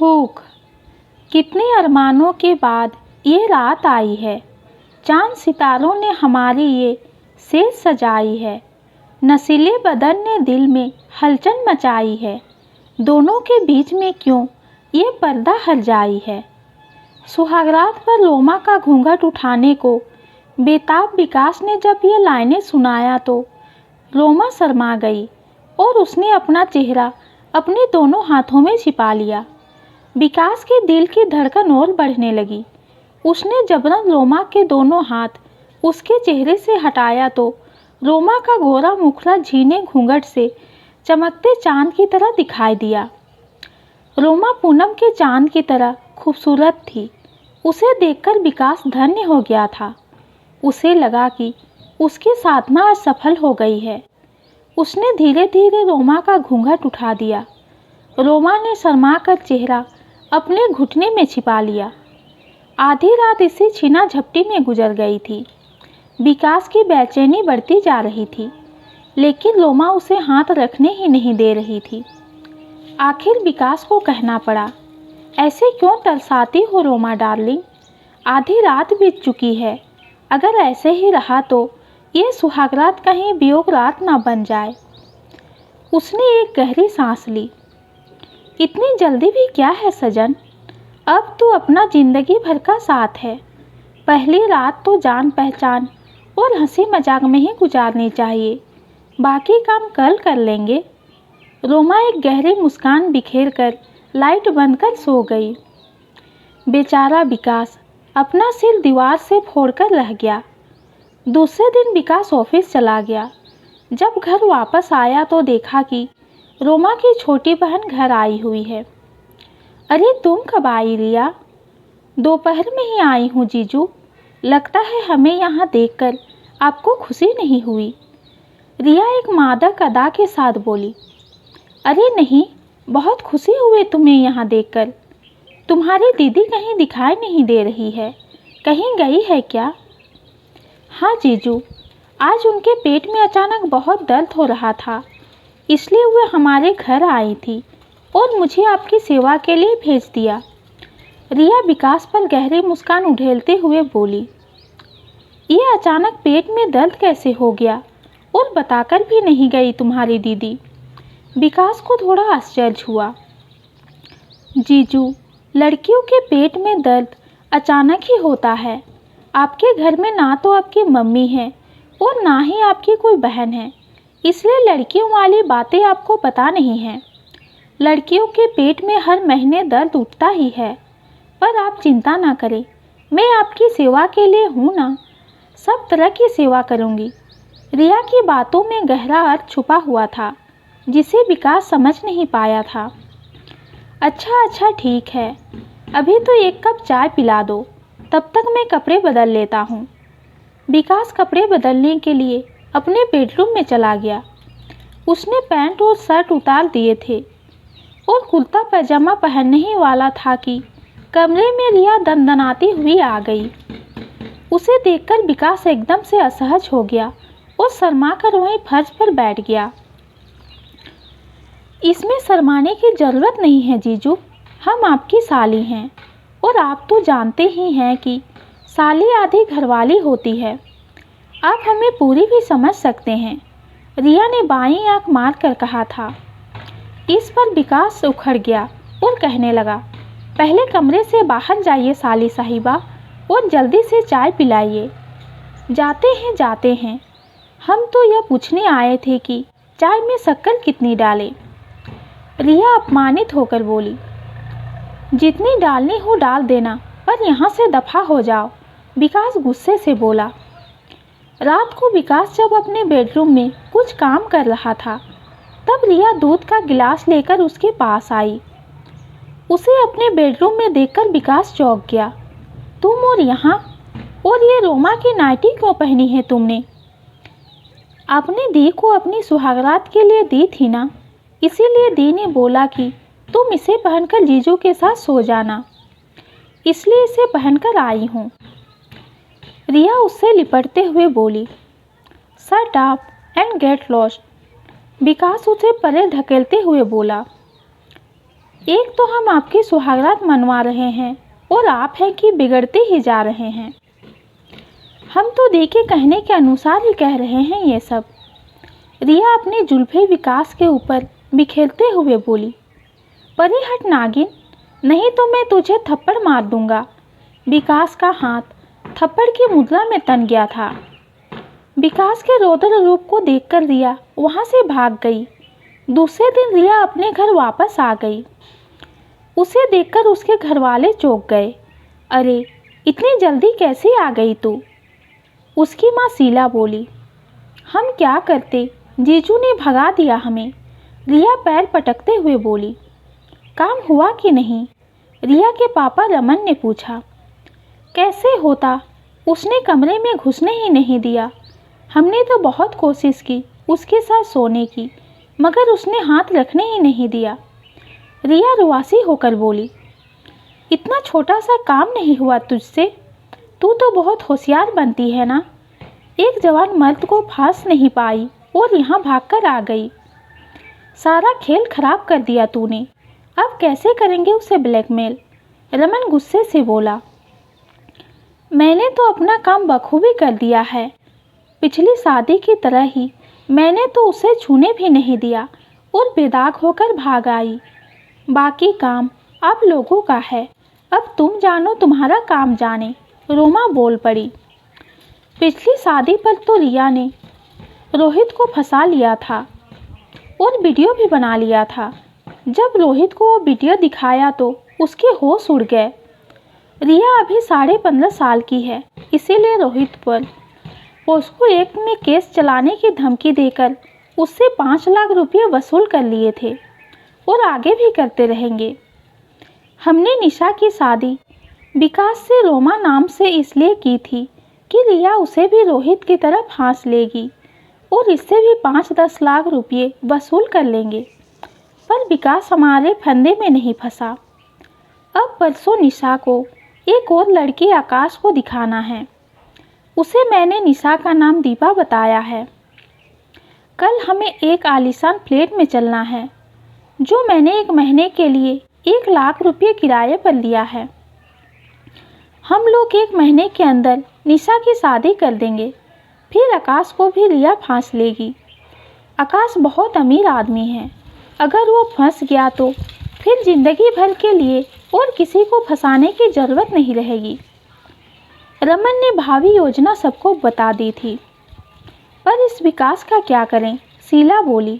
भूख। कितने अरमानों के बाद ये रात आई है। चांद सितारों ने हमारी ये सेज सजाई है। नशीले बदन ने दिल में हलचल मचाई है। दोनों के बीच में क्यों ये पर्दा हल जाई है। सुहागरात पर रोमा का घूंघट उठाने को बेताब विकास ने जब ये लाइनें सुनाया तो रोमा शर्मा गई और उसने अपना चेहरा अपने दोनों हाथों में छिपा लिया। विकास के दिल की धड़कन और बढ़ने लगी। उसने जबरन रोमा के दोनों हाथ उसके चेहरे से हटाया तो रोमा का गोरा मुखड़ा झीने घूंघट से चमकते चांद की तरह दिखाई दिया। रोमा पूनम के चांद की तरह खूबसूरत थी। उसे देखकर विकास धन्य हो गया था। उसे लगा कि उसकी साधना आज सफल हो गई है। उसने धीरे धीरे रोमा का घूंघट उठा दिया। रोमा ने शर्मा कर चेहरा अपने घुटने में छिपा लिया। आधी रात इसी छीना झपटी में गुजर गई थी। विकास की बेचैनी बढ़ती जा रही थी, लेकिन रोमा उसे हाथ रखने ही नहीं दे रही थी। आखिर विकास को कहना पड़ा, ऐसे क्यों तरसाती हो रोमा डार्लिंग? आधी रात बीत चुकी है। अगर ऐसे ही रहा तो ये सुहागरात कहीं वियोग रात ना बन जाए। उसने एक गहरी सांस ली। इतनी जल्दी भी क्या है सजन? अब तो अपना जिंदगी भर का साथ है। पहली रात तो जान पहचान और हंसी मजाक में ही गुजारनी चाहिए। बाकी काम कल कर लेंगे। रोमा एक गहरी मुस्कान बिखेर कर लाइट बंद कर सो गई। बेचारा विकास अपना सिर दीवार से फोड़कर रह गया। दूसरे दिन विकास ऑफिस चला गया। जब घर वापस आया तो देखा कि रोमा की छोटी बहन घर आई हुई है। अरे तुम कब आई रिया? दोपहर में ही आई हूँ जीजू। लगता है हमें यहाँ देखकर आपको खुशी नहीं हुई। रिया एक मादक अदा के साथ बोली। अरे नहीं, बहुत खुशी हुई तुम्हें यहाँ देखकर। तुम्हारी दीदी कहीं दिखाई नहीं दे रही है। कहीं गई है क्या? हाँ जीजू, आज उनके पेट में अचानक बहुत दर्द हो रहा था, इसलिए वे हमारे घर आई थी और मुझे आपकी सेवा के लिए भेज दिया। रिया विकास पर गहरी मुस्कान उधेलते हुए बोली। ये अचानक पेट में दर्द कैसे हो गया और बताकर भी नहीं गई तुम्हारी दीदी? विकास को थोड़ा आश्चर्य हुआ। जीजू, लड़कियों के पेट में दर्द अचानक ही होता है। आपके घर में ना तो आपकी मम्मी है और ना ही आपकी कोई बहन है, इसलिए लड़कियों वाली बातें आपको पता नहीं हैं। लड़कियों के पेट में हर महीने दर्द उठता ही है। पर आप चिंता ना करें, मैं आपकी सेवा के लिए हूँ ना, सब तरह की सेवा करूँगी। रिया की बातों में गहरा अर्थ छुपा हुआ था, जिसे विकास समझ नहीं पाया था। अच्छा ठीक है, अभी तो एक कप चाय पिला दो, तब तक मैं कपड़े बदल लेता हूँ। विकास कपड़े बदलने के लिए अपने बेडरूम में चला गया। उसने पैंट और शर्ट उतार दिए थे और कुर्ता पैजामा पहनने ही वाला था कि कमरे में रिया दनदनाती हुई आ गई। उसे देखकर विकास एकदम से असहज हो गया और शर्मा कर वहीं फर्श पर बैठ गया। इसमें शर्माने की ज़रूरत नहीं है जीजू, हम आपकी साली हैं और आप तो जानते ही हैं कि साली आधी घरवाली होती है। आप हमें पूरी भी समझ सकते हैं, रिया ने बाईं आंख मार कर कहा था। इस पर विकास उखड़ गया और कहने लगा, पहले कमरे से बाहर जाइए साली साहिबा और जल्दी से चाय पिलाइए। जाते हैं, हम तो यह पूछने आए थे कि चाय में शक्कर कितनी डालें। रिया अपमानित होकर बोली, जितनी डालनी हो डाल देना, पर यहाँ से दफा हो जाओ। विकास गुस्से से बोला। रात को विकास जब अपने बेडरूम में कुछ काम कर रहा था, तब रिया दूध का गिलास लेकर उसके पास आई। उसे अपने बेडरूम में देखकर विकास चौंक गया। तुम और यहाँ, और ये रोमा की नाइटी क्यों पहनी है तुमने? आपने दी को अपनी सुहागरात के लिए दी थी ना, इसीलिए दी ने बोला कि तुम इसे पहनकर जीजू के साथ सो जाना, इसलिए इसे पहनकर आई हूँ। रिया उससे लिपटते हुए बोली। Shut up and get lost. Vikas उसे परे धकेलते हुए बोला। एक तो हम आपकी सुहागरात मनवा रहे हैं और आप हैं कि बिगड़ते ही जा रहे हैं। हम तो देखे कहने के अनुसार ही कह रहे हैं ये सब। रिया अपने जुल्फे विकास के ऊपर बिखेरते हुए बोली, परे हट नागिन, नहीं तो मैं तुझे थप्पड़ मार दूंगा। विकास का हाथ थप्पड़ की मुद्रा में तन गया था। विकास के रौद्र रूप को देखकर रिया वहां से भाग गई। दूसरे दिन रिया अपने घर वापस आ गई। उसे देखकर उसके घरवाले चौंक गए। अरे, इतनी जल्दी कैसे आ गई तू? उसकी माँ शीला बोली, हम क्या करते, जीजू ने भगा दिया हमें। रिया पैर पटकते हुए बोली, काम हुआ कि नहीं? रिया के पापा रमन ने पूछा। कैसे होता, उसने कमरे में घुसने ही नहीं दिया। हमने तो बहुत कोशिश की उसके साथ सोने की, मगर उसने हाथ रखने ही नहीं दिया। रिया रुआसी होकर बोली, इतना छोटा सा काम नहीं हुआ तुझसे? तू तो बहुत होशियार बनती है ना। एक जवान मर्द को फांस नहीं पाई और यहाँ भागकर आ गई। सारा खेल खराब कर दिया तूने। अब कैसे करेंगे उसे ब्लैकमेल? रमन गुस्से से बोला। मैंने तो अपना काम बखूबी कर दिया है। पिछली शादी की तरह ही मैंने तो उसे छूने भी नहीं दिया और बेदाग होकर भाग आई। बाकी काम आप लोगों का है। अब तुम जानो तुम्हारा काम जाने। रोमा बोल पड़ी। पिछली शादी पर तो रिया ने रोहित को फंसा लिया था और वीडियो भी बना लिया था। जब रोहित को वो वीडियो दिखाया तो उसके होश उड़ गए। रिया अभी 15.5 साल की है, इसीलिए रोहित पर पोस्को एक्ट में केस चलाने की धमकी देकर उससे 5 लाख रुपये वसूल कर लिए थे और आगे भी करते रहेंगे। हमने निशा की शादी विकास से रोमा नाम से इसलिए की थी कि रिया उसे भी रोहित की तरह फांस लेगी और इससे भी 5-10 लाख रुपये वसूल कर लेंगे। पर विकास हमारे फंदे में नहीं फंसा। अब परसों निशा को एक और लड़की आकाश को दिखाना है। उसे मैंने निशा का नाम दीपा बताया है। कल हमें एक आलीशान फ्लैट में चलना है जो मैंने 1 महीने के लिए 1 लाख रुपये किराए पर लिया है। हम लोग 1 महीने के अंदर निशा की शादी कर देंगे, फिर आकाश को भी रिया फांस लेगी। आकाश बहुत अमीर आदमी है। अगर वो फंस गया तो फिर जिंदगी भर के लिए और किसी को फंसाने की ज़रूरत नहीं रहेगी। रमन ने भावी योजना सबको बता दी थी। पर इस विकास का क्या करें? शीला बोली,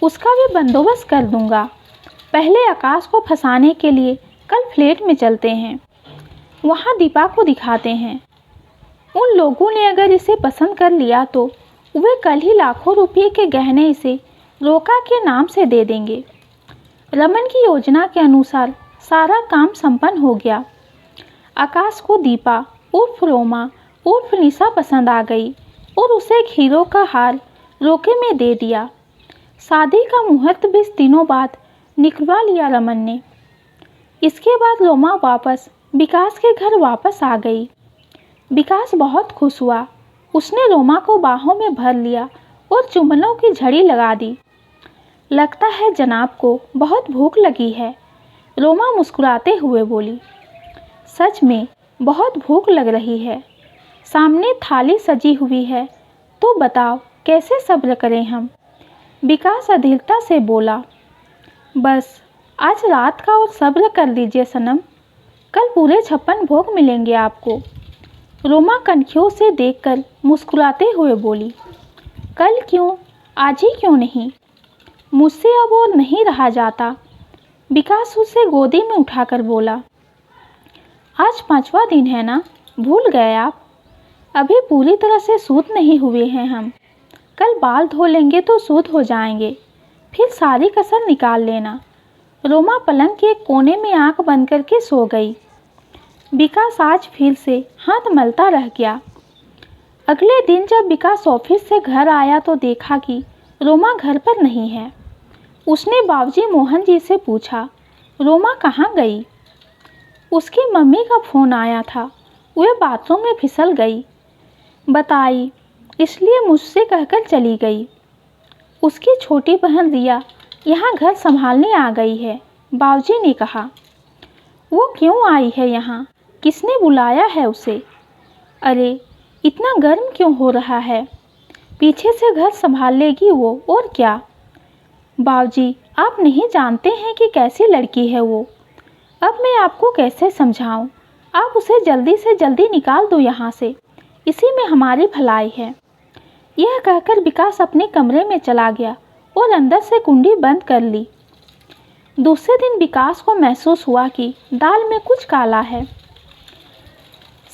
उसका भी बंदोबस्त कर दूंगा। पहले आकाश को फंसाने के लिए कल फ्लैट में चलते हैं, वहाँ दीपा को दिखाते हैं। उन लोगों ने अगर इसे पसंद कर लिया तो वे कल ही लाखों रुपये के गहने इसे रोका के नाम से दे देंगे। रमन की योजना के अनुसार सारा काम संपन्न हो गया। आकाश को दीपा उर्फ रोमा उर्फ निशा पसंद आ गई और उसे एक हीरो का हार रोके में दे दिया। शादी का मुहूर्त 20 दिनों बाद निकलवा लिया रमन ने। इसके बाद रोमा वापस विकास के घर वापस आ गई। विकास बहुत खुश हुआ। उसने रोमा को बाहों में भर लिया और चुम्बनों की झड़ी लगा दी। लगता है जनाब को बहुत भूख लगी है, रोमा मुस्कुराते हुए बोली। सच में बहुत भूख लग रही है। सामने थाली सजी हुई है, तो बताओ कैसे सब्र करें हम? विकास अधीरता से बोला। बस आज रात का और सब्र कर लीजिए सनम, कल पूरे 56 भोग मिलेंगे आपको। रोमा कनखियों से देखकर मुस्कुराते हुए बोली। कल क्यों, आज ही क्यों नहीं? मुझसे अब और नहीं रहा जाता। विकास उसे गोदी में उठाकर बोला। आज 5वां दिन है ना, भूल गए आप? अभी पूरी तरह से शुद्ध नहीं हुए हैं हम। कल बाल धो लेंगे तो शुद्ध हो जाएंगे, फिर सारी कसर निकाल लेना। रोमा पलंग के एक कोने में आंख बंद करके सो गई। विकास आज फिर से हाथ मलता रह गया। अगले दिन जब विकास ऑफिस से घर आया तो देखा कि रोमा घर पर नहीं है। उसने बाबूजी मोहन जी से पूछा, रोमा कहाँ गई? उसकी मम्मी का फ़ोन आया था, वह बाथरूम में फिसल गई बताई, इसलिए मुझसे कहकर चली गई। उसकी छोटी बहन रिया यहाँ घर संभालने आ गई है, बाबूजी ने कहा। वो क्यों आई है यहाँ? किसने बुलाया है उसे? अरे इतना गर्म क्यों हो रहा है? पीछे से घर संभाल लेगी वो, और क्या। बाबूजी आप नहीं जानते हैं कि कैसी लड़की है वो। अब मैं आपको कैसे समझाऊं? आप उसे जल्दी से जल्दी निकाल दो यहाँ से, इसी में हमारी भलाई है। यह कहकर विकास अपने कमरे में चला गया और अंदर से कुंडी बंद कर ली। दूसरे दिन विकास को महसूस हुआ कि दाल में कुछ काला है।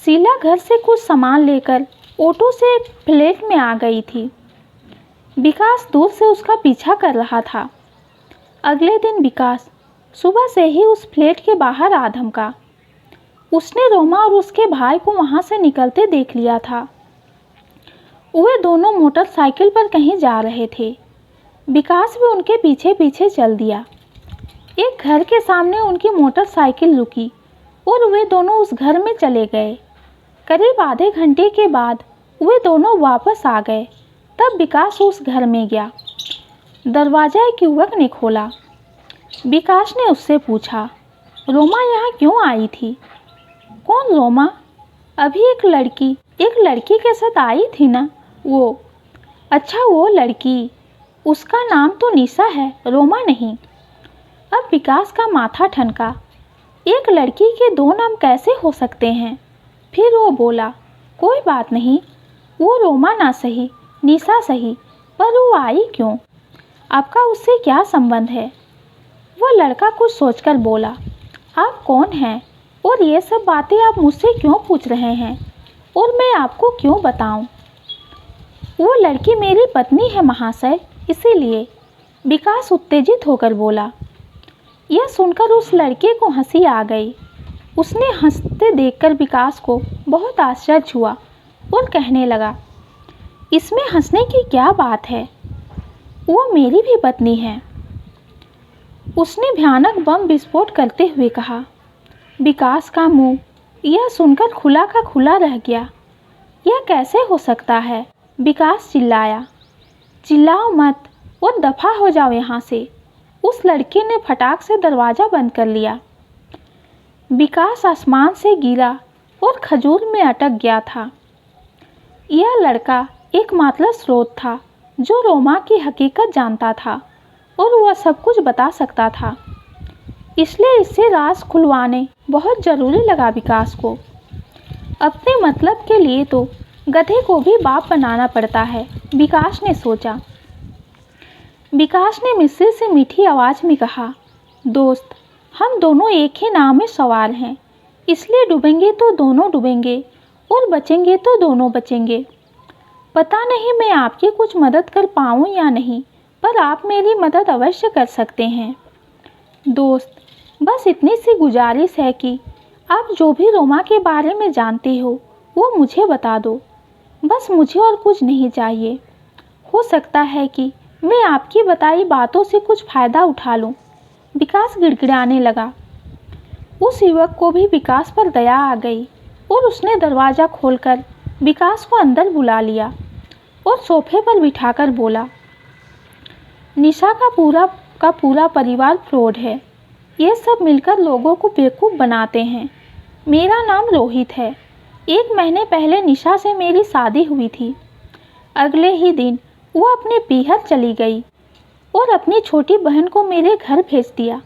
शीला घर से कुछ सामान लेकर ऑटो से फ्लैट में आ गई थी। विकास दूर से उसका पीछा कर रहा था। अगले दिन विकास सुबह से ही उस फ्लैट के बाहर आ धमका। उसने रोमा और उसके भाई को वहां से निकलते देख लिया था। वे दोनों मोटरसाइकिल पर कहीं जा रहे थे। विकास भी उनके पीछे पीछे चल दिया। एक घर के सामने उनकी मोटरसाइकिल रुकी और वे दोनों उस घर में चले गए। करीब आधे घंटे के बाद वे दोनों वापस आ गए। तब विकास उस घर में गया। दरवाज़ा एक युवक ने खोला। विकास ने उससे पूछा, रोमा यहाँ क्यों आई थी? कौन रोमा? अभी एक लड़की के साथ आई थी ना वो? अच्छा वो लड़की, उसका नाम तो निशा है, रोमा नहीं। अब विकास का माथा ठनका। एक लड़की के दो नाम कैसे हो सकते हैं? फिर वो बोला, कोई बात नहीं, वो रोमा ना सही, निशा सही, पर वो आई क्यों? आपका उससे क्या संबंध है? वो लड़का कुछ सोचकर बोला, आप कौन हैं और ये सब बातें आप मुझसे क्यों पूछ रहे हैं, और मैं आपको क्यों बताऊं? वो लड़की मेरी पत्नी है महाशय, इसीलिए। विकास उत्तेजित होकर बोला। यह सुनकर उस लड़के को हंसी आ गई। उसने हंसते देखकर विकास को बहुत आश्चर्य हुआ और कहने लगा, इसमें हंसने की क्या बात है? वो मेरी भी पत्नी है। उसने भयानक बम विस्फोट करते हुए कहा। विकास का मुंह यह सुनकर खुला का खुला रह गया। यह कैसे हो सकता है? विकास चिल्लाया। चिल्लाओ मत और दफा हो जाओ यहाँ से। उस लड़के ने फटाक से दरवाज़ा बंद कर लिया। विकास आसमान से गिरा और खजूर में अटक गया था। यह लड़का एकमात्र स्रोत था जो रोमा की हकीकत जानता था और वह सब कुछ बता सकता था। इसलिए इससे राज खुलवाने बहुत ज़रूरी लगा विकास को। अपने मतलब के लिए तो गधे को भी बाप बनाना पड़ता है, विकास ने सोचा। विकास ने मिस्र से मीठी आवाज़ में कहा, दोस्त, हम दोनों एक ही नाव में सवार हैं, इसलिए डूबेंगे तो दोनों डूबेंगे और बचेंगे तो दोनों बचेंगे। पता नहीं मैं आपकी कुछ मदद कर पाऊँ या नहीं, पर आप मेरी मदद अवश्य कर सकते हैं। दोस्त, बस इतनी सी गुजारिश है कि आप जो भी रोमा के बारे में जानते हो वो मुझे बता दो। बस मुझे और कुछ नहीं चाहिए। हो सकता है कि मैं आपकी बताई बातों से कुछ फ़ायदा उठा लूँ। विकास गिड़गिड़ाने लगा। उस युवक को भी विकास पर दया आ गई और उसने दरवाज़ा खोलकर विकास को अंदर बुला लिया और सोफे पर बिठाकर बोला, निशा का पूरा परिवार फ्रॉड है। ये सब मिलकर लोगों को बेवकूफ़ बनाते हैं। मेरा नाम रोहित है। 1 महीने पहले निशा से मेरी शादी हुई थी। अगले ही दिन वो अपने पीहर चली गई और अपनी छोटी बहन को मेरे घर भेज दिया।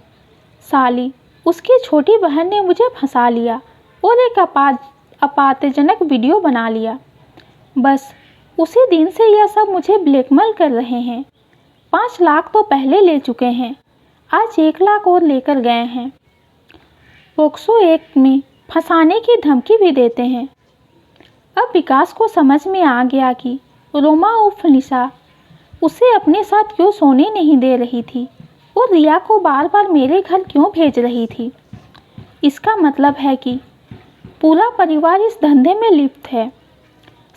साली, उसकी छोटी बहन ने मुझे फंसा लिया और एक आपत्तिजनक वीडियो बना लिया। बस उसी दिन से यह सब मुझे ब्लैकमेल कर रहे हैं। 5 लाख तो पहले ले चुके हैं, आज 1 लाख और लेकर गए हैं। पोक्सो 1 में फंसाने की धमकी भी देते हैं। अब विकास को समझ में आ गया कि रोमा उर्फ निशा उसे अपने साथ क्यों सोने नहीं दे रही थी और रिया को बार बार मेरे घर क्यों भेज रही थी। इसका मतलब है कि पूरा परिवार इस धंधे में लिप्त है।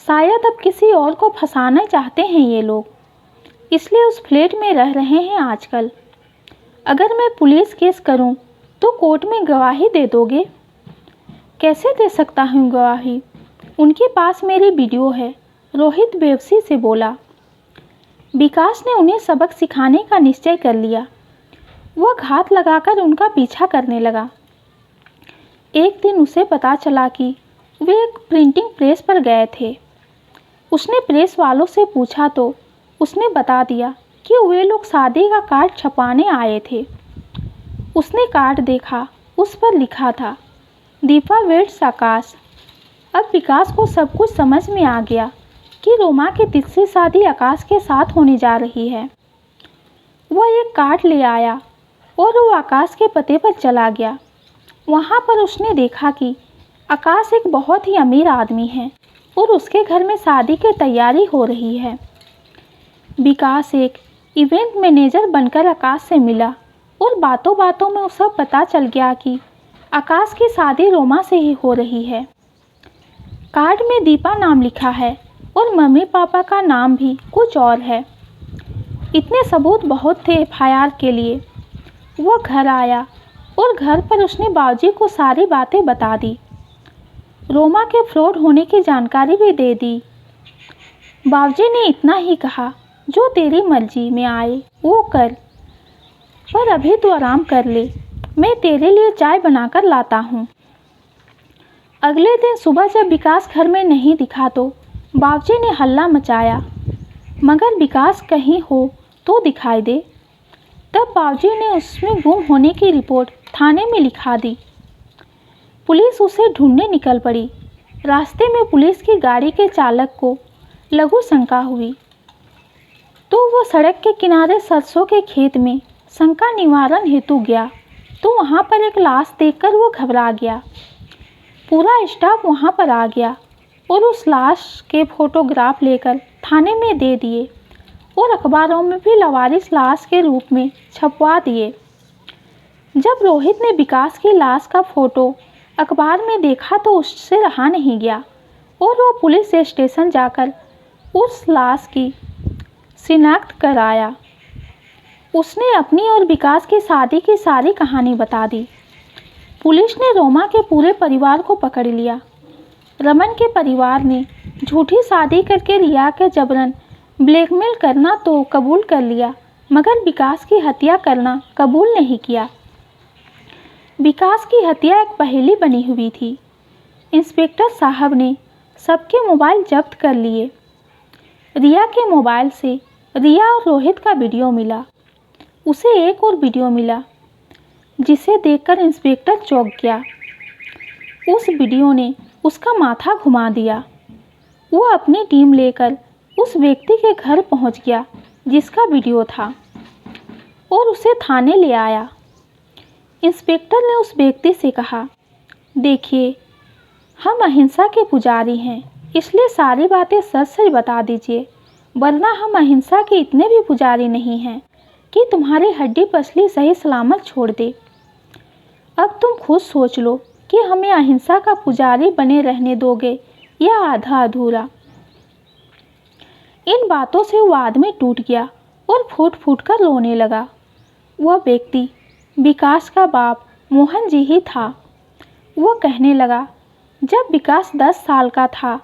शायद अब किसी और को फंसाना चाहते हैं ये लोग, इसलिए उस फ्लैट में रह रहे हैं आजकल। अगर मैं पुलिस केस करूं तो कोर्ट में गवाही दे दोगे? कैसे दे सकता हूं गवाही? उनके पास मेरी वीडियो है, रोहित बेवसी से बोला। विकास ने उन्हें सबक सिखाने का निश्चय कर लिया। वह घात लगाकर उनका पीछा करने लगा। एक दिन उसे पता चला कि वे एक प्रिंटिंग प्रेस पर गए थे। उसने प्रेस वालों से पूछा तो उसने बता दिया कि वे लोग शादी का कार्ड छपवाने आए थे। उसने कार्ड देखा, उस पर लिखा था दीपा वेड्स आकाश। अब विकास को सब कुछ समझ में आ गया कि रोमा की तीसरी शादी आकाश के साथ होने जा रही है। वह एक कार्ड ले आया और वो आकाश के पते पर चला गया। वहाँ पर उसने देखा कि आकाश एक बहुत ही अमीर आदमी है और उसके घर में शादी की तैयारी हो रही है। विकास एक इवेंट मैनेजर बनकर आकाश से मिला और बातों बातों में उसे पता चल गया कि आकाश की शादी रोमा से ही हो रही है। कार्ड में दीपा नाम लिखा है और मम्मी पापा का नाम भी कुछ और है। इतने सबूत बहुत थे एफआईआर के लिए। वह घर आया और घर पर उसने बाबूजी को सारी बातें बता दी। रोमा के फ्रॉड होने की जानकारी भी दे दी। बाबूजी ने इतना ही कहा, जो तेरी मर्जी में आए वो कर, पर अभी तो आराम कर ले, मैं तेरे लिए चाय बनाकर लाता हूँ। अगले दिन सुबह जब विकास घर में नहीं दिखा तो बाबूजी ने हल्ला मचाया, मगर विकास कहीं हो तो दिखाई दे। तब बाबूजी ने उसमें गुम होने की रिपोर्ट थाने में लिखा दी। पुलिस उसे ढूंढने निकल पड़ी। रास्ते में पुलिस की गाड़ी के चालक को लघु शंका हुई तो वो सड़क के किनारे सरसों के खेत में शंका निवारण हेतु गया तो वहाँ पर एक लाश देखकर वो घबरा गया। पूरा स्टाफ वहाँ पर आ गया और उस लाश के फोटोग्राफ लेकर थाने में दे दिए और अखबारों में भी लवारिस लाश के रूप में छपवा दिए। जब रोहित ने विकास की लाश का फोटो अखबार में देखा तो उससे रहा नहीं गया और वो पुलिस स्टेशन जाकर उस लाश की शिनाख्त कराया। उसने अपनी और विकास की शादी की सारी कहानी बता दी। पुलिस ने रोमा के पूरे परिवार को पकड़ लिया। रमन के परिवार ने झूठी शादी करके रिया के जबरन ब्लैकमेल करना तो कबूल कर लिया, मगर विकास की हत्या करना कबूल नहीं किया। विकास की हत्या एक पहेली बनी हुई थी। इंस्पेक्टर साहब ने सबके मोबाइल जब्त कर लिए। रिया के मोबाइल से रिया और रोहित का वीडियो मिला। उसे एक और वीडियो मिला जिसे देखकर इंस्पेक्टर चौंक गया। उस वीडियो ने उसका माथा घुमा दिया। वो अपनी टीम लेकर उस व्यक्ति के घर पहुंच गया जिसका वीडियो था और उसे थाने ले आया। इंस्पेक्टर ने उस व्यक्ति से कहा, देखिए, हम अहिंसा के पुजारी हैं, इसलिए सारी बातें सच सच बता दीजिए, वरना हम अहिंसा के इतने भी पुजारी नहीं हैं कि तुम्हारी हड्डी पसली सही सलामत छोड़ दे। अब तुम खुद सोच लो कि हमें अहिंसा का पुजारी बने रहने दोगे या आधा अधूरा। इन बातों से वो आदमी टूट गया और फूट फूट कर रोने लगा। वह व्यक्ति विकास का बाप मोहन जी ही था। वह कहने लगा, जब विकास 10 साल का था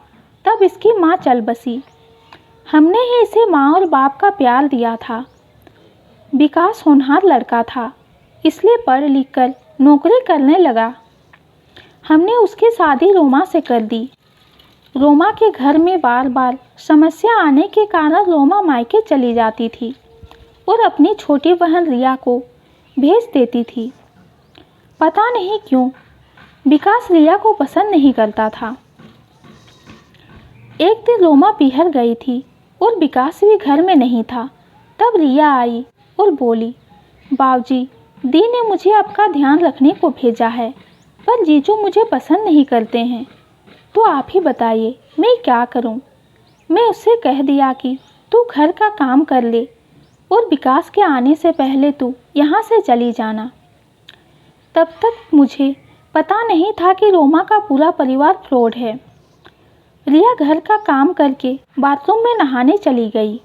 तब इसकी माँ चल बसी। हमने ही इसे माँ और बाप का प्यार दिया था। विकास होनहार लड़का था, इसलिए पढ़ लिख कर नौकरी करने लगा। हमने उसकी शादी रोमा से कर दी। रोमा के घर में बार बार समस्या आने के कारण रोमा मायके चली जाती थी और अपनी छोटी बहन रिया को भेज देती थी। पता नहीं क्यों विकास रिया को पसंद नहीं करता था। एक दिन रोमा पीहर गई थी और विकास भी घर में नहीं था। तब रिया आई और बोली, बाबूजी, दी ने मुझे आपका ध्यान रखने को भेजा है, पर जीजू मुझे पसंद नहीं करते हैं, तो आप ही बताइए मैं क्या करूं। मैं उससे कह दिया कि तू घर का काम कर ले और विकास के आने से पहले तू यहाँ से चली जाना। तब तक मुझे पता नहीं था कि रोमा का पूरा परिवार फ्रॉड है। रिया घर का काम करके बाथरूम में नहाने चली गई।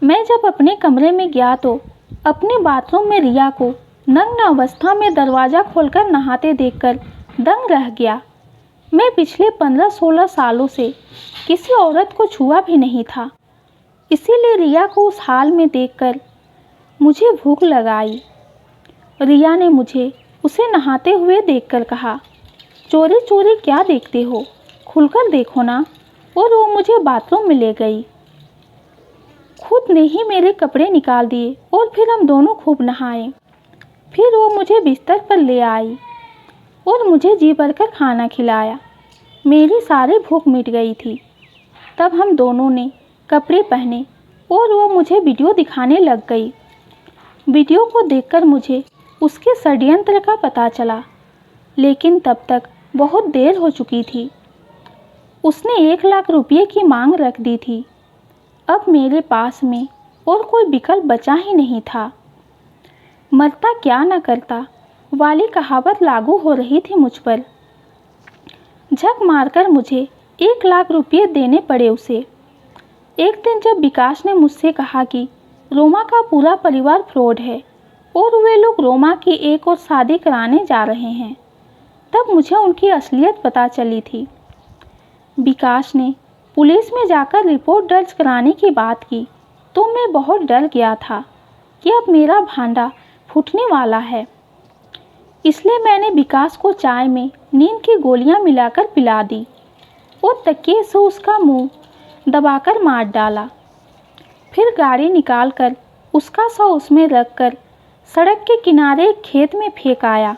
मैं जब अपने कमरे में गया तो अपने बाथरूम में रिया को नग्न अवस्था में दरवाज़ा खोलकर नहाते देखकर दंग रह गया। मैं पिछले 15-16 सालों से किसी औरत को छुआ भी नहीं था, इसीलिए रिया को उस हाल में देखकर मुझे भूख लगाई। रिया ने मुझे उसे नहाते हुए देखकर कहा, चोरी चोरी क्या देखते हो, खुलकर देखो ना। और वो मुझे बाथरूम में ले गई। खुद ने ही मेरे कपड़े निकाल दिए और फिर हम दोनों खूब नहाए। फिर वो मुझे बिस्तर पर ले आई और मुझे जी भरकर खाना खिलाया। मेरी सारी भूख मिट गई थी। तब हम दोनों ने कपड़े पहने और वो मुझे वीडियो दिखाने लग गई। वीडियो को देखकर मुझे उसके षड्यंत्र का पता चला, लेकिन तब तक बहुत देर हो चुकी थी। उसने 1 लाख रुपये की मांग रख दी थी। अब मेरे पास में और कोई विकल्प बचा ही नहीं था। मरता क्या न करता वाली कहावत लागू हो रही थी मुझ पर। झक मारकर मुझे 1 लाख रुपये देने पड़े उसे। एक दिन जब विकास ने मुझसे कहा कि रोमा का पूरा परिवार फ्रॉड है और वे लोग रोमा की एक और शादी कराने जा रहे हैं, तब मुझे उनकी असलियत पता चली थी। विकास ने पुलिस में जाकर रिपोर्ट दर्ज कराने की बात की तो मैं बहुत डर गया था कि अब मेरा भांडा फूटने वाला है। इसलिए मैंने विकास को चाय में नींद की गोलियां मिलाकर पिला दी और तकिए से उसका मुंह दबाकर मार डाला। फिर गाड़ी निकालकर उसका शव उसमें रखकर सड़क के किनारे एक खेत में फेंक आया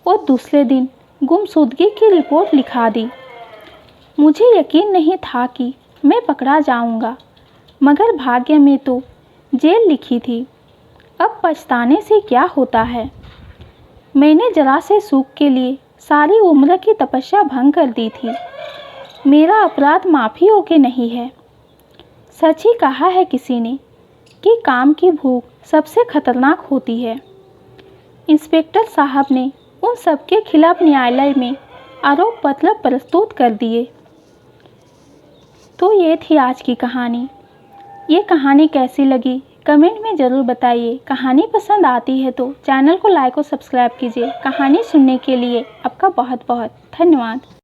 और दूसरे दिन गुमशुदगी की रिपोर्ट लिखा दी। मुझे यकीन नहीं था कि मैं पकड़ा जाऊंगा, मगर भाग्य में तो जेल लिखी थी। अब पछताने से क्या होता है। मैंने जरा से सुख के लिए सारी उम्र की तपस्या भंग कर दी थी। मेरा अपराध माफ़ी होके नहीं है। सच ही कहा है किसी ने कि काम की भूख सबसे खतरनाक होती है। इंस्पेक्टर साहब ने उन सबके खिलाफ न्यायालय में आरोप पत्र प्रस्तुत कर दिए। तो ये थी आज की कहानी। ये कहानी कैसी लगी कमेंट में ज़रूर बताइए। कहानी पसंद आती है तो चैनल को लाइक और सब्सक्राइब कीजिए। कहानी सुनने के लिए आपका बहुत बहुत धन्यवाद।